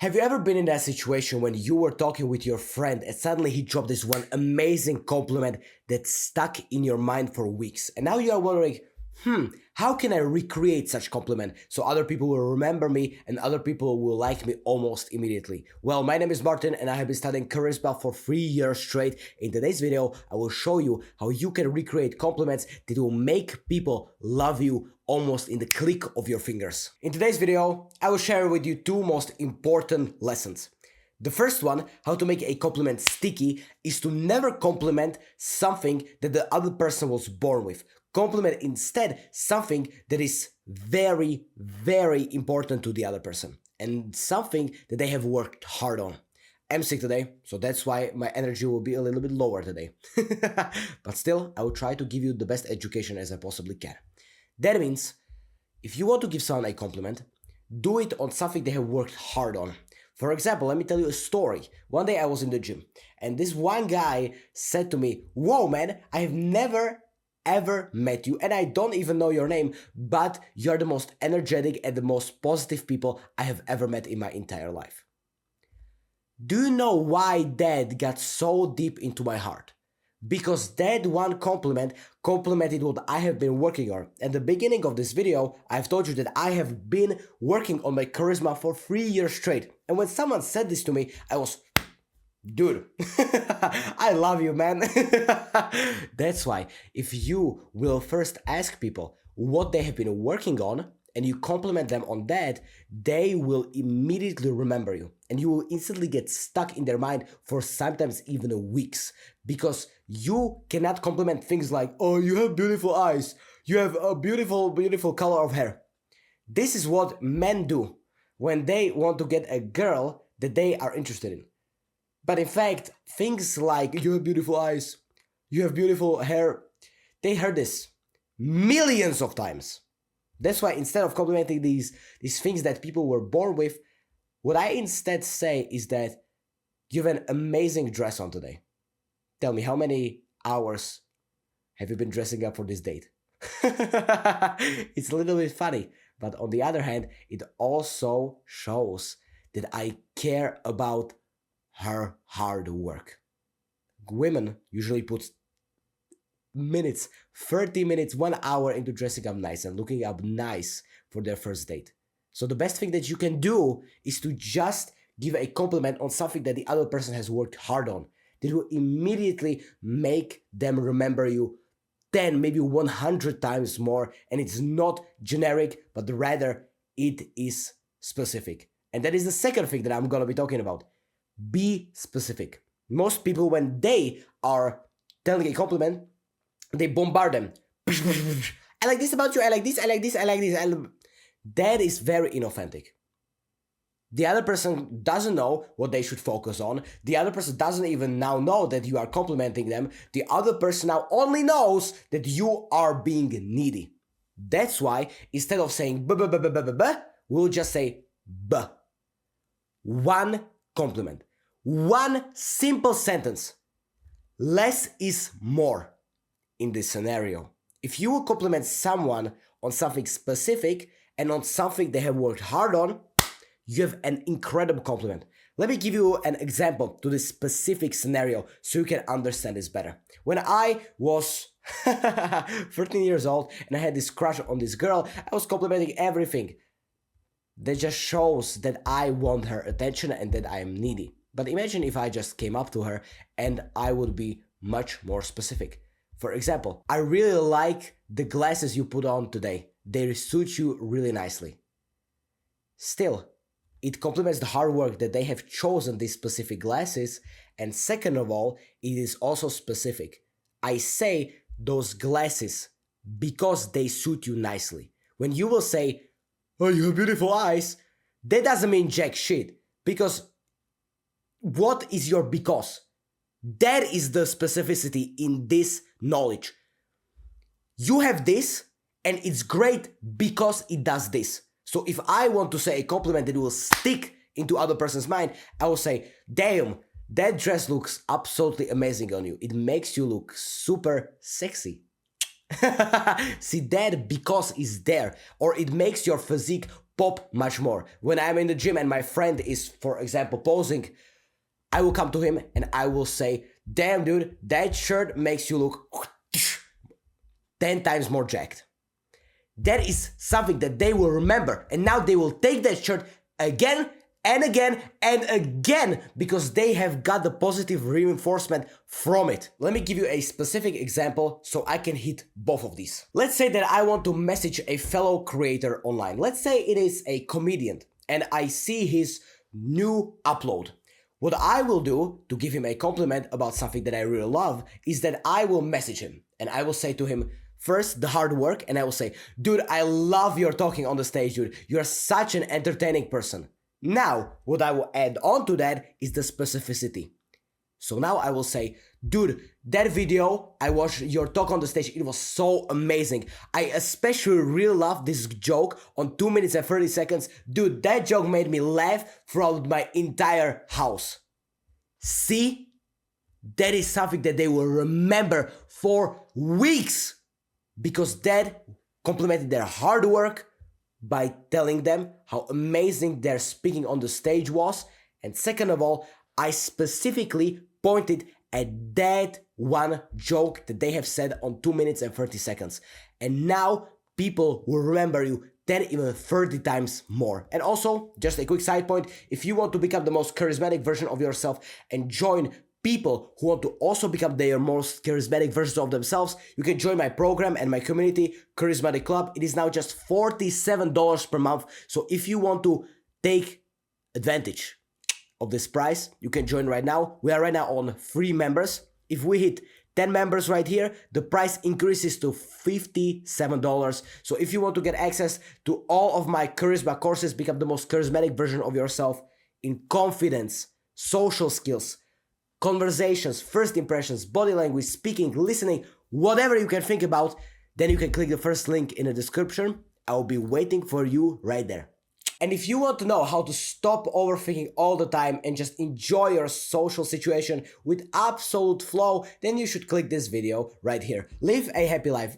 Have you ever been in that situation when you were talking with your friend and suddenly he dropped this one amazing compliment that stuck in your mind for weeks? And now you are wondering, how can I recreate such compliment so other people will remember me and other people will like me almost immediately? Well, my name is Martin and I have been studying charisma for 3 years straight. In today's video, I will show you how you can recreate compliments that will make people love you almost in the click of your fingers. In today's video, I will share with you two most important lessons. The first one, how to make a compliment sticky, is to never compliment something that the other person was born with. Compliment instead something that is very, very important to the other person and something that they have worked hard on. I'm sick today, so that's why my energy will be a little bit lower today. But still, I will try to give you the best education as I possibly can. That means, if you want to give someone a compliment, do it on something they have worked hard on. For example, let me tell you a story. One day I was in the gym, and this one guy said to me, "Whoa man, I have never ever met you, and I don't even know your name, but you're the most energetic and the most positive people I have ever met in my entire life." Do you know why that got so deep into my heart? Because that one compliment complimented what I have been working on. At the beginning of this video, I've told you that I have been working on my charisma for 3 years straight. And when someone said this to me, I was, dude, I love you, man. That's why if you will first ask people what they have been working on, and you compliment them on that, they will immediately remember you. And you will instantly get stuck in their mind for sometimes even weeks. Because you cannot compliment things like, "Oh, you have beautiful eyes. You have a beautiful, beautiful color of hair." This is what men do when they want to get a girl that they are interested in. But in fact, things like, "You have beautiful eyes. You have beautiful hair," they heard this millions of times. That's why instead of complimenting these things that people were born with, what I instead say is that you have an amazing dress on today. Tell me, how many hours have you been dressing up for this date? It's a little bit funny, but on the other hand, it also shows that I care about her hard work. Women usually put minutes, 30 minutes, 1 hour into dressing up nice and looking up nice for their first date. So the best thing that you can do is to just give a compliment on something that the other person has worked hard on. That will immediately make them remember you 10, maybe 100 times more. And it's not generic, but rather it is specific. And that is the second thing that I'm going to be talking about. Be specific. Most people, when they are telling a compliment, they bombard them. "I like this about you, I like this, I like this, I like this." That is very inauthentic. The other person doesn't know what they should focus on. The other person doesn't even now know that you are complimenting them. The other person now only knows that you are being needy. That's why instead of saying b, we'll just say b. One compliment. One simple sentence. Less is more. In this scenario, if you will compliment someone on something specific and on something they have worked hard on, you have an incredible compliment. Let me give you an example to this specific scenario so you can understand this better. When I was 13 years old and I had this crush on this girl, I was complimenting everything. That just shows that I want her attention and that I am needy. But imagine if I just came up to her and I would be much more specific. For example, "I really like the glasses you put on today. They suit you really nicely." Still, it complements the hard work that they have chosen these specific glasses. And second of all, it is also specific. I say those glasses because they suit you nicely. When you will say, "Oh, you have beautiful eyes," that doesn't mean jack shit. Because what is your because? That is the specificity in this knowledge. You have this, and it's great because it does this. So if I want to say a compliment that will stick into other person's mind, I will say, "Damn, that dress looks absolutely amazing on you. It makes you look super sexy." See, that because is there, or it makes your physique pop much more. When I'm in the gym and my friend is, for example, posing, I will come to him and I will say, damn dude, that shirt makes you look 10 times more jacked. That is something that they will remember, and now they will take that shirt again and again and again because they have got the positive reinforcement from it. Let me give you a specific example so I can hit both of these. Let's say that I want to message a fellow creator online. Let's say it is a comedian and I see his new upload. What I will do to give him a compliment about something that I really love is that I will message him and I will say to him, first, the hard work, and I will say, dude, I love your talking on the stage, dude. You're such an entertaining person. Now, what I will add on to that is the specificity. So now I will say, dude, that video, I watched your talk on the stage, it was so amazing. I especially really love this joke on 2 minutes and 30 seconds. Dude, that joke made me laugh throughout my entire house. See? That is something that they will remember for weeks. Because that complimented their hard work by telling them how amazing their speaking on the stage was. And second of all, I specifically pointed at that one joke that they have said on 2 minutes and 30 seconds. And now people will remember you 10, even 30 times more. And also, just a quick side point, if you want to become the most charismatic version of yourself and join people who want to also become their most charismatic versions of themselves, you can join my program and my community, Charismatic Club. It is now just $47 per month. So if you want to take advantage of this price, you can join right now. We are right now on free members. If we hit 10 members right here, the price increases to $57. So if you want to get access to all of my charisma courses, become the most charismatic version of yourself in confidence, social skills, conversations, first impressions, body language, speaking, listening, whatever you can think about, then you can click the first link in the description. I will be waiting for you right there. And if you want to know how to stop overthinking all the time and just enjoy your social situation with absolute flow, then you should click this video right here. Live a happy life.